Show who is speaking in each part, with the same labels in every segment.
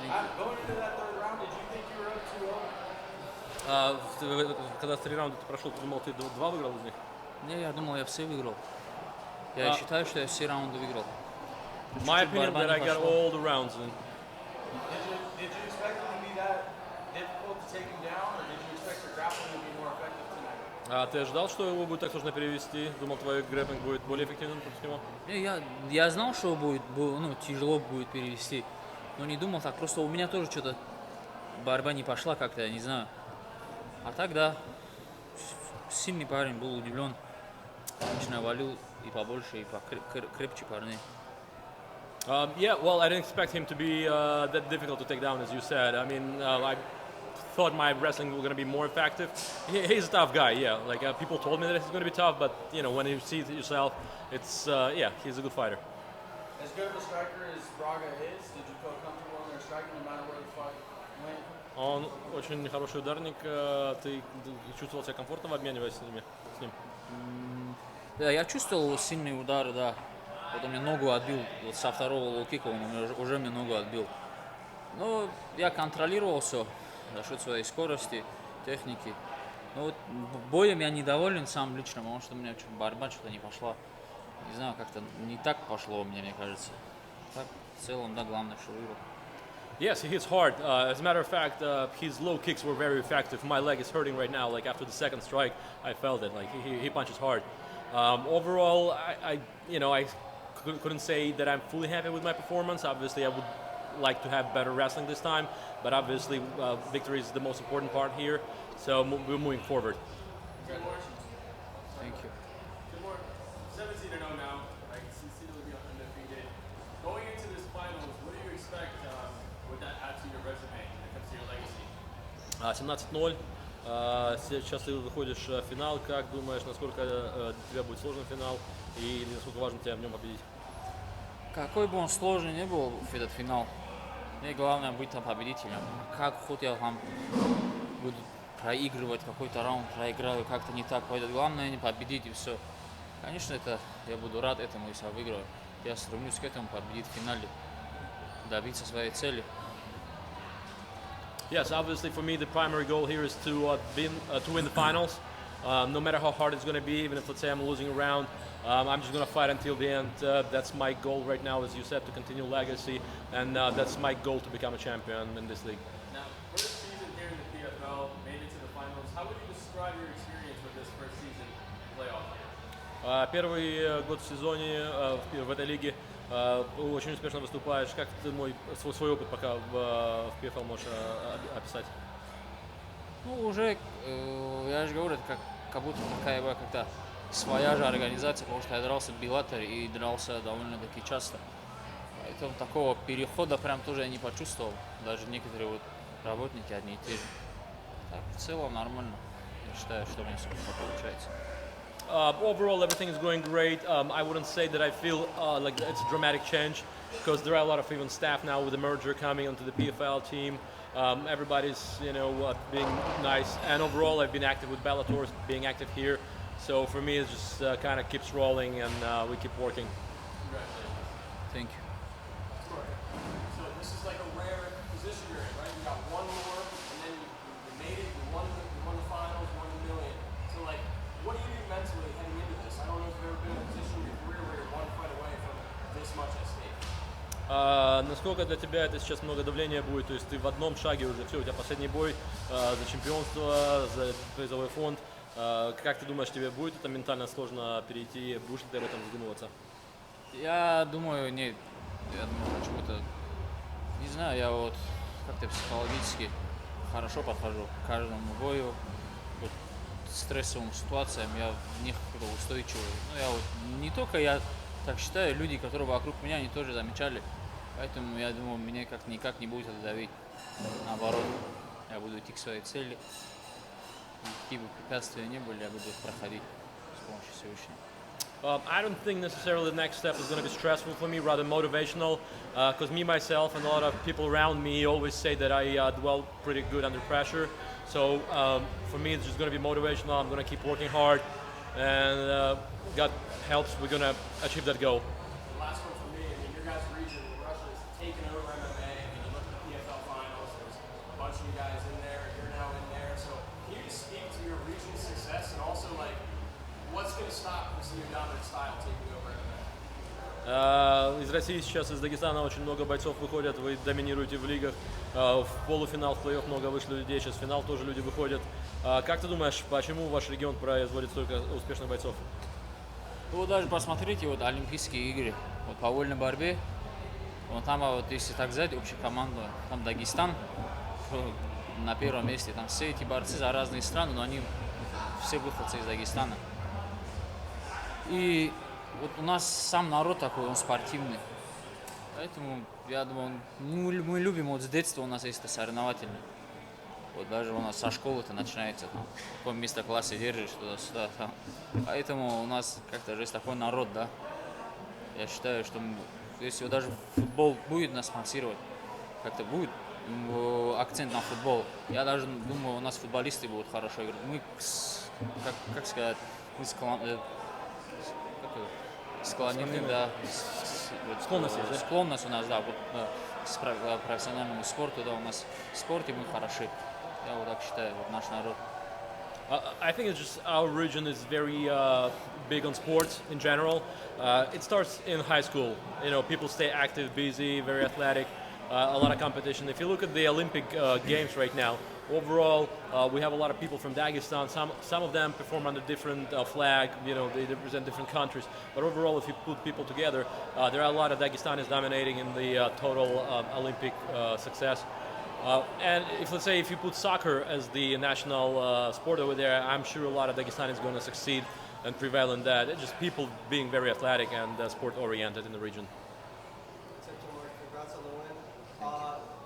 Speaker 1: Going into that third round, did you think you were up 2-0?
Speaker 2: Когда 3 раунда ты прошел, ты думал, ты 2 выиграл из них?
Speaker 3: Не, я думал, я все выиграл. Я считаю, что я все раунды выиграл.
Speaker 2: My opinion that I got all the rounds in.
Speaker 1: Did you expect it to be that difficult to take him down, or did you expect your grappling to be more effective tonight?
Speaker 2: Ты ожидал, что его будет так сложно перевести? Думал, твой грэпплинг будет более эффективным против него?
Speaker 3: Не, я знал, что будет, тяжело будет перевести, но не думал так. Просто у меня тоже что-то борьба не пошла как-то, я не знаю. А так, да, сильный парень, был удивлен. Лично валил и побольше, и покрепче парней.
Speaker 2: Yeah, well, I didn't expect him to be that difficult to take down, as you said. I mean, I thought my wrestling was going to be more effective. He's a tough guy, yeah. Like people told me that he's going to be tough, but you know, when you see it yourself, it's yeah, he's a good fighter.
Speaker 1: As good of a striker as Braga is, did you feel comfortable in their striking no matter where the fight went?
Speaker 2: Он очень хороший ударник. Ты чувствовал себя комфортно, обмениваясь с ним?
Speaker 3: Да, я чувствовал сильные удары, да. Вот он мне ногу отбил, вот со второго лоу-кика он уже мне ногу отбил. Но я контролировал все за счет своей скорости, техники. Но вот боем я недоволен сам лично, потому что у меня борьба что-то не пошла. Не знаю, как-то не так пошло у меня, мне кажется. Так, в целом, да, главное, что выиграл.
Speaker 2: Yes, he hits hard. As a matter of fact, his low kicks were very effective. My leg is hurting right now. Like after the second strike, I felt it. Like he punches hard. Overall, I couldn't say that I'm fully happy with my performance. Obviously, I would like to have better wrestling this time, but obviously, victory is the most important part here. So we're moving forward.
Speaker 1: Congratulations.
Speaker 3: Thank you.
Speaker 4: Timur, 17-0 now, right? Sincerely be undefeated. Going into this finals, what do you expect? Would that add to your resume when it comes to your legacy?
Speaker 2: 17-0. Сейчас ты выходишь в финал. Как думаешь, насколько для тебя будет сложный финал и насколько важно тебе в нем победить?
Speaker 3: Какой бы он сложный ни был этот финал, мне главное быть там победителем. Как хоть я там буду проигрывать какой-то раунд, проиграю, как-то не так пойдет. Главное не победить и все. Конечно, я буду рад этому, если я выиграю. Я стремлюсь к этому, победить в финале, добиться своей цели.
Speaker 2: Yes, obviously for me the primary goal here is to win the finals. No matter how hard it's going to be, even if let's say I'm losing a round, I'm just going to fight until the end. That's my goal right now, as you said, to continue legacy, and that's my goal to become a champion in this league.
Speaker 4: Now, first season here in the PFL, made it to the finals. How would you describe your experience with this first season playoff?
Speaker 2: Первый год в сезоне в этой лиге очень успешно выступаешь. Как ты свой опыт пока в PFL можешь описать?
Speaker 3: Ну, уже, я же говорю, это как будто такая как-то своя же организация, потому что я дрался в Беллаторе и дрался довольно-таки часто. Поэтому такого перехода прям тоже я не почувствовал. Даже некоторые вот работники одни и те же. Так, в целом нормально. Я считаю, что у меня все получается.
Speaker 2: Overall, everything is going great. I wouldn't say that I feel like it's a dramatic change because there are a lot of even staff now with the merger coming onto the PFL team. Everybody's, being nice. And overall, I've been active with Bellator, being active here. So for me, it just kind of keeps rolling and we keep working.
Speaker 3: Thank you.
Speaker 4: So this is like a rare position you're in, right? You got one more, and then you made it. You won the finals, won $1 million. So like, what do you do mentally heading into this? I don't know if you've ever been in a position in your career where you're one fight away from this much at stake.
Speaker 2: Насколько для тебя это сейчас много давления будет? То есть ты в одном шаге уже, все, у тебя последний бой за чемпионство, за призовой фонд. Как ты думаешь, тебе будет это ментально сложно перейти? Будешь ли ты об этом задумываться?
Speaker 3: Я думаю, нет. Я думаю, почему-то, не знаю, я вот как-то психологически хорошо подхожу к каждому бою, вот, стрессовым ситуациям, я в них устойчивый. Ну, я вот, не только я так считаю, люди, которые вокруг меня, они тоже замечали. Поэтому я думаю, меня никак не будет это давить. Наоборот, я буду идти к своей цели. И какие бы препятствия ни были, я буду их проходить с помощью Всевышнего.
Speaker 2: I don't think necessarily the next step is going to be stressful for me, rather motivational, because me, myself, and a lot of people around me always say that I dwell pretty good under pressure. So for me, it's just going to be motivational. I'm going to keep working hard, and God helps, we're going to achieve that goal.
Speaker 4: The last one for me, I mean, your guys' region, Russia is taking over MMA. I mean, you look at the PFL
Speaker 2: России сейчас из Дагестана очень много бойцов выходят, вы доминируете в лигах, в полуфинал, в плей-офф много вышло людей, сейчас в финал тоже люди выходят. Как ты думаешь, почему ваш регион производит столько успешных бойцов?
Speaker 3: Вот даже посмотрите, вот Олимпийские игры, вот по вольной борьбе, вот там, вот если так взять, общую команду, там Дагестан на первом месте, там все эти борцы за разные страны, но они все выходцы из Дагестана. И вот у нас сам народ такой, он спортивный. Поэтому, я думаю, мы любим, вот с детства у нас есть соревновательный. Вот даже у нас со школы-то начинается, там, в каком месте классе держишь, туда-сюда, там. Поэтому у нас как-то же есть такой народ, да. Я считаю, что если вот даже футбол будет нас спонсировать, как-то будет акцент на футбол, я даже думаю, у нас футболисты будут хорошо играть. Мы, как сказать, мы склонены, да.
Speaker 2: Склонность есть, да?
Speaker 3: Склонность у нас, да, вот, к профессиональному спорту, да, у нас в спорте мы хороши. Я вот так считаю, вот наш народ.
Speaker 2: I think it's just our region is very big on sports in general. It starts in high school. You know, people stay active, busy, very athletic, a lot of competition. If you look at the Olympic Games right now, overall, we have a lot of people from Dagestan. Some of them perform under different flag. You know, they represent different countries. But overall, if you put people together, there are a lot of Dagestanis dominating in the total Olympic success. And let's say if you put soccer as the national sport over there, I'm sure a lot of Dagestani is going to succeed and prevail in that. It's just people being very athletic and sport-oriented in the region.
Speaker 5: Timur, congrats on the win.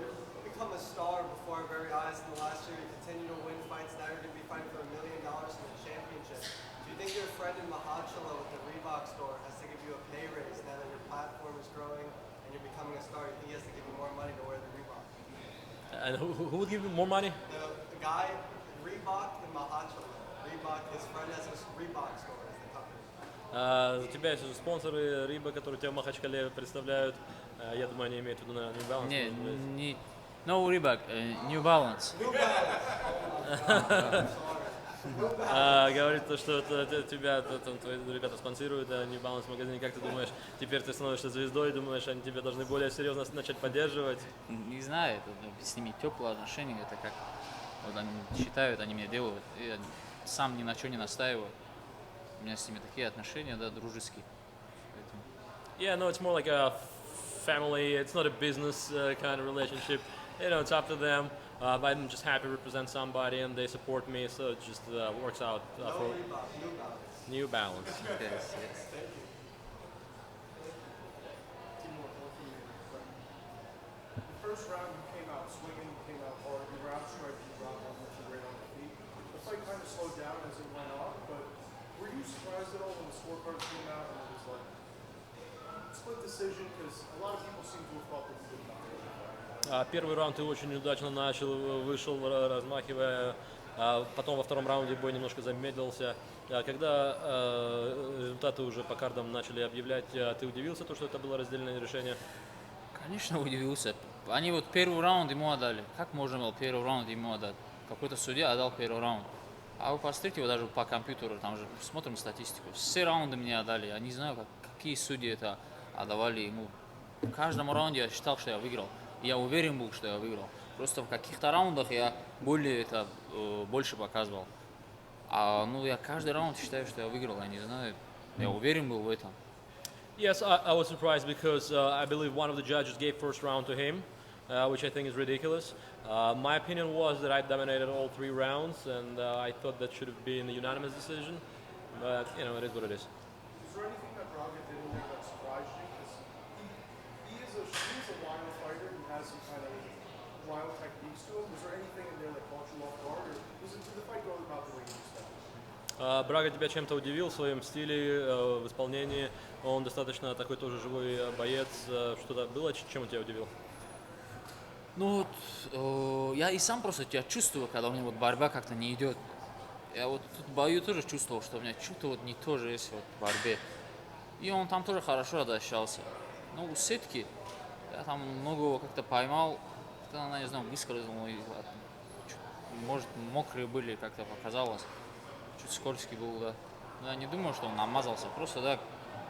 Speaker 5: You've become a star before our very eyes in the last year. You continue to win fights. Now you're going to be fighting for $1 million in the championship. Do you think your friend in Mac&Mal with the Reebok store has to give you a pay raise now that your platform is growing and you're becoming a star? You think he has to give you more money to wear the Reebok?
Speaker 2: And who would give you more money?
Speaker 5: The guy, Reebok in Mac&Mal. Reebok, his friend has a Reebok store as the company.
Speaker 2: У тебя есть уже спонсоры Риба, которые тебя в Махачкале представляют. Я думаю, они имеют в виду, наверное, New Balance.
Speaker 3: Не, no Reebok, New Balance.
Speaker 2: Говорит, что тебя там, твои ребята спонсируют, New Balance в магазине. Как ты думаешь, теперь ты становишься звездой, думаешь, они тебя должны более серьезно начать поддерживать?
Speaker 3: Не знаю, это с ними теплые отношения, это как вот они считают, они меня делают. Я сам ни на что не настаиваю. У меня с ними такие отношения, да, дружеские. Поэтому...
Speaker 2: Yeah, no, it's more like a family. It's not a business kind of relationship. You know, it's up to them. I'm just happy to represent somebody, and they support me, so it just works out for
Speaker 5: Reebok,
Speaker 2: New
Speaker 5: New Balance.
Speaker 2: Balance.
Speaker 3: Yes, yes.
Speaker 4: The first round you came out swinging, you came out hard. You were outstriking the round one, which you great on the feet. The fight kind of slowed down as it went on, but were you surprised at all when the scorecards came out and it was like split decision? Because a lot of people seem to have thought that you would not.
Speaker 2: Первый раунд ты очень удачно начал, вышел, размахивая. Потом во втором раунде бой немножко замедлился. Когда результаты уже по кардам начали объявлять, ты удивился, что это было раздельное решение?
Speaker 3: Конечно, удивился. Они вот первый раунд ему отдали. Как можно было первый раунд ему отдать? Какой-то судья отдал первый раунд. А вы посмотрите, вот даже по компьютеру, там же смотрим статистику. Все раунды мне отдали. Я не знаю, какие судьи это отдавали ему. В каждом раунде я считал, что я выиграл. Я уверен был, что я выиграл. Просто в каких-то раундах я больше показывал. Ну, я каждый раунд считаю, что я выиграл. Я не знаю, я уверен был в этом.
Speaker 2: Yes, I was surprised because I believe one of the judges gave first round to him, which I think is ridiculous. My opinion was that I dominated all 3 rounds, and I thought that should have been a unanimous decision. But, you know, it is what it is.
Speaker 4: Is there anything that Braga did in there that surprised you? Because he is a wild fighter. He has some kind of wild techniques to him. Was there anything in there that caught you off guard, or did the fight go about the way you expected?
Speaker 2: Брага тебя чем-то удивил в своем стиле, в исполнении. Он достаточно такой тоже живой боец. Что-то было, чем он тебя удивил?
Speaker 3: Ну вот, я и сам просто тебя чувствую, когда у меня вот борьба как-то не идет. Я вот тут в бою тоже чувствовал, что у меня что-то вот не то же есть вот в борьбе. И он там тоже хорошо обращался. Ну, у сетки я там много как-то поймал, как-то, не знаю, выскользнул. Может, мокрые были, как-то показалось. Чуть скользкий был, да. Но я не думаю, что он намазался. Просто, да,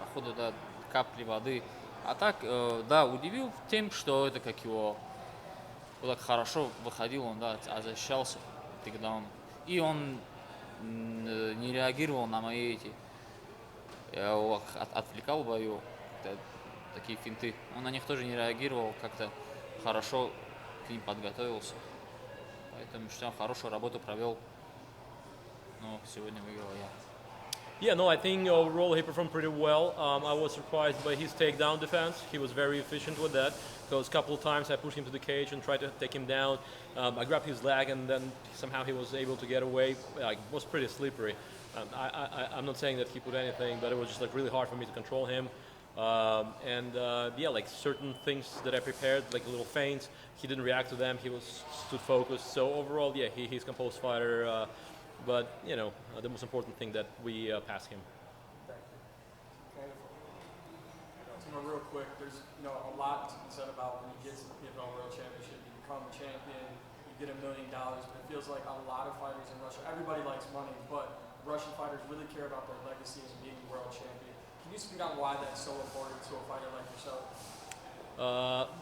Speaker 3: походу, да, капли воды. А так, да, удивил тем, что это как его вот так хорошо выходил, он, да, защищался тогда он. И он не реагировал на мои эти. Я его отвлекал в бою, такие финты. Он на них тоже не реагировал, как-то хорошо к ним подготовился. Поэтому считаю, хорошую работу провел. Но сегодня выиграл я.
Speaker 2: Yeah, no, I think overall he performed pretty well. I was surprised by his takedown defense. He was very efficient with that. Because a couple of times I pushed him to the cage and tried to take him down. I grabbed his leg and then somehow he was able to get away. Like, it was pretty slippery. I'm not saying that he put anything, but it was just like really hard for me to control him. Yeah, like certain things that I prepared, like little feints, he didn't react to them. He was stood focused. So overall, yeah, he's a composed fighter. But you know, the most important thing that we passed him.
Speaker 4: Timur, real quick, there's a lot to be said about when you get to the PFL World Championship, you become a champion, you get $1 million, but it feels like a lot of fighters in Russia, everybody likes money, but Russian fighters really care about their legacy as being world champion. Can you speak on why that's so important to a fighter like yourself?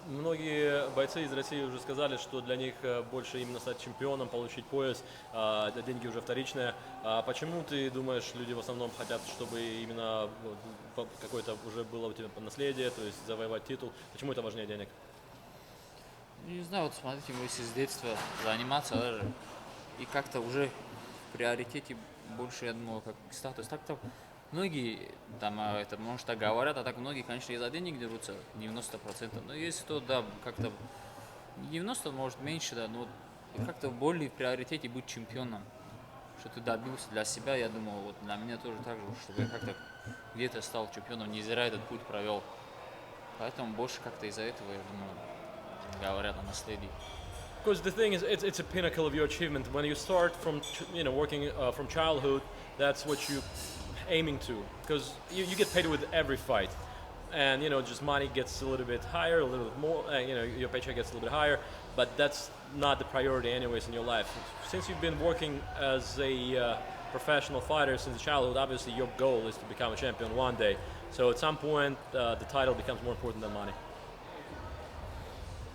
Speaker 2: Многие бойцы из России уже сказали, что для них больше именно стать чемпионом, получить пояс, деньги уже вторичные. Почему ты думаешь, люди в основном хотят, чтобы именно какое-то уже было у тебя наследие, то есть завоевать титул? Почему это важнее денег?
Speaker 3: Не знаю, вот смотрите, мы если с детства заниматься даже, и как-то уже в приоритете больше, я думаю, как статус. Так-то многие там это, может, так говорят, а так многие, конечно, из-за денег дерутся, 90%. Но если то, да, как-то 90, может, меньше, да, но как-то более в приоритете быть чемпионом. Что ты добился для себя, я думаю, вот для меня тоже так же, чтобы я как-то где-то стал чемпионом, не зря этот путь провел. Поэтому больше как-то из-за этого, я думаю, говорят о наследии.
Speaker 2: Because the thing is, it's a pinnacle of your achievement. When you start from working from childhood, that's what you aiming to. Because you get paid with every fight, and just money gets a little bit higher, a little bit more. Your paycheck gets a little bit higher, but that's not the priority anyways in your life. Since you've been working as a professional fighter since childhood, obviously your goal is to become a champion one day. So at some point, the title becomes more important than money.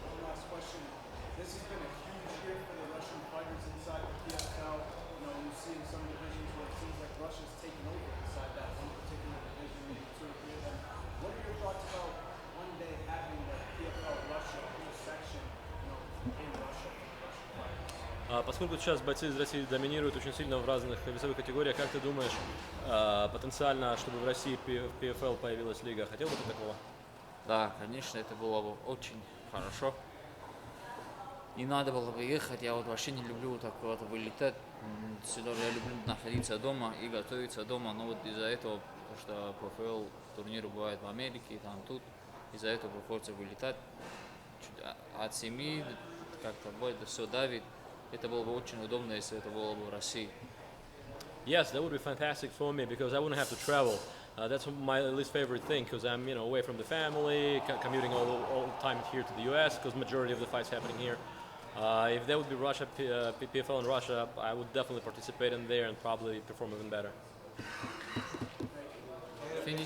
Speaker 6: One last question. This has been a huge year for the Russian fighters inside the PFL. You see in some divisions where it seems like Russia's taken over inside that one particular division, maybe 2 or 3 of them. What are your thoughts about one day having the PFL Russia whole section, in Russia for the Russian fighters?
Speaker 2: Поскольку сейчас бойцы из России доминируют очень сильно в разных весовых категориях, как ты думаешь, потенциально, чтобы в России в PFL появилась лига, хотел бы ты такого?
Speaker 3: Да, конечно, это было бы очень хорошо. Не надо было бы ехать, я вот вообще не люблю вот так вот вылетать. Сюда я люблю находиться дома и готовиться дома, но вот из-за этого, потому что PFL турниры бывают в Америке, и там тут, из-за этого приходится вылетать. От семьи как-то будет все давит. Это было бы очень удобно, если это было бы в России.
Speaker 2: Yes, that would be fantastic for me because I wouldn't have to travel. That's my least favorite thing because I'm away from the family, commuting all the time here to the U.S. because majority of the fights happening here. If that would be Russia, PFL in Russia, I would definitely participate in there and probably perform even better.
Speaker 3: Fini.